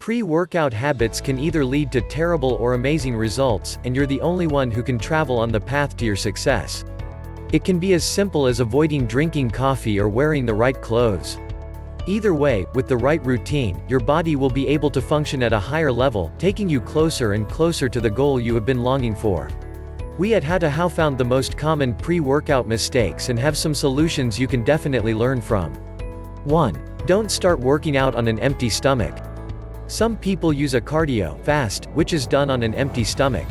Pre-workout habits can either lead to terrible or amazing results, and you're the only one who can travel on the path to your success. It can be as simple as avoiding drinking coffee or wearing the right clothes. Either way, with the right routine, your body will be able to function at a higher level, taking you closer and closer to the goal you have been longing for. We at How to How found the most common pre-workout mistakes and have some solutions you can definitely learn from. 1. Don't start working out on an empty stomach. Some people use a cardio fast, which is done on an empty stomach.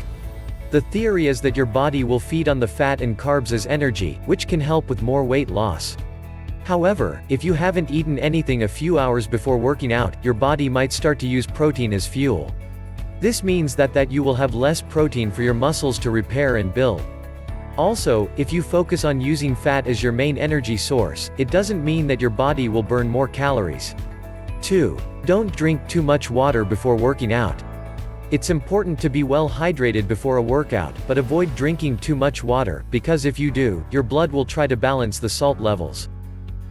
The theory is that your body will feed on the fat and carbs as energy, which can help with more weight loss. However, if you haven't eaten anything a few hours before working out, your body might start to use protein as fuel. This means that you will have less protein for your muscles to repair and build. Also, if you focus on using fat as your main energy source, it doesn't mean that your body will burn more calories. 2. Don't drink too much water before working out. It's important to be well hydrated before a workout, but avoid drinking too much water, because if you do, your blood will try to balance the salt levels.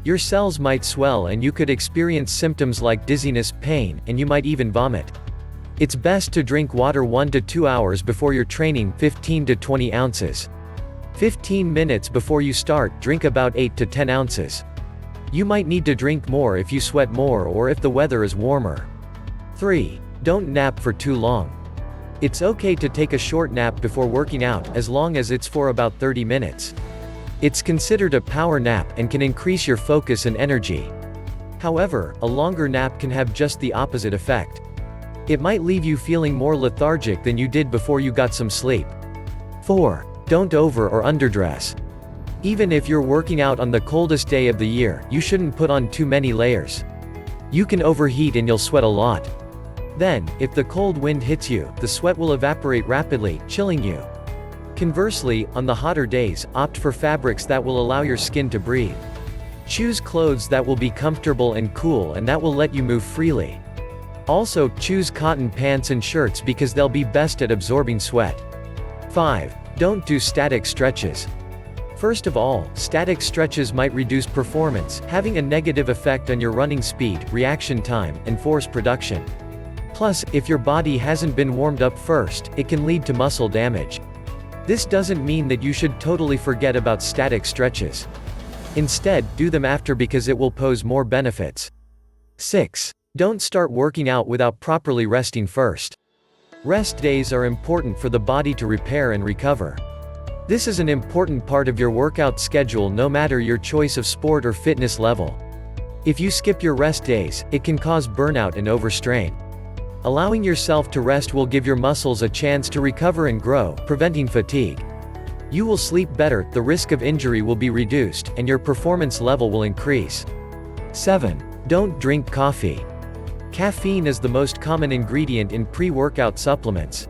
Your cells might swell and you could experience symptoms like dizziness, pain, and you might even vomit. It's best to drink water 1 to 2 hours before your training, 15 to 20 ounces. 15 minutes before you start, drink about 8 to 10 ounces. You might need to drink more if you sweat more or if the weather is warmer. 3. Don't nap for too long. It's okay to take a short nap before working out, as long as it's for about 30 minutes. It's considered a power nap and can increase your focus and energy. However, a longer nap can have just the opposite effect. It might leave you feeling more lethargic than you did before you got some sleep. 4. Don't over or underdress. Even if you're working out on the coldest day of the year, you shouldn't put on too many layers. You can overheat and you'll sweat a lot. Then, if the cold wind hits you, the sweat will evaporate rapidly, chilling you. Conversely, on the hotter days, opt for fabrics that will allow your skin to breathe. Choose clothes that will be comfortable and cool and that will let you move freely. Also, choose cotton pants and shirts because they'll be best at absorbing sweat. 5. Don't do static stretches. First of all, static stretches might reduce performance, having a negative effect on your running speed, reaction time, and force production. Plus, if your body hasn't been warmed up first, it can lead to muscle damage. This doesn't mean that you should totally forget about static stretches. Instead, do them after because it will pose more benefits. 6. Don't start working out without properly resting first. Rest days are important for the body to repair and recover. This is an important part of your workout schedule no matter your choice of sport or fitness level. If you skip your rest days, it can cause burnout and overstrain. Allowing yourself to rest will give your muscles a chance to recover and grow, preventing fatigue. You will sleep better, the risk of injury will be reduced, and your performance level will increase. 7. Don't drink coffee. Caffeine is the most common ingredient in pre-workout supplements.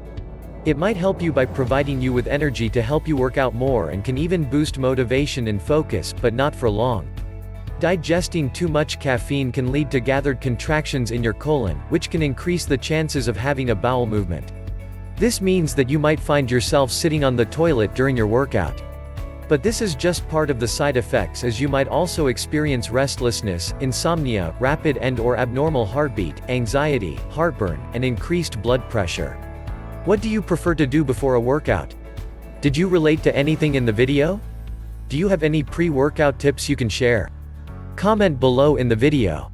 It might help you by providing you with energy to help you work out more and can even boost motivation and focus, but not for long. Digesting too much caffeine can lead to gathered contractions in your colon, which can increase the chances of having a bowel movement. This means that you might find yourself sitting on the toilet during your workout. But this is just part of the side effects, as you might also experience restlessness, insomnia, rapid and/or abnormal heartbeat, anxiety, heartburn, and increased blood pressure. What do you prefer to do before a workout? Did you relate to anything in the video? Do you have any pre-workout tips you can share? Comment below in the video.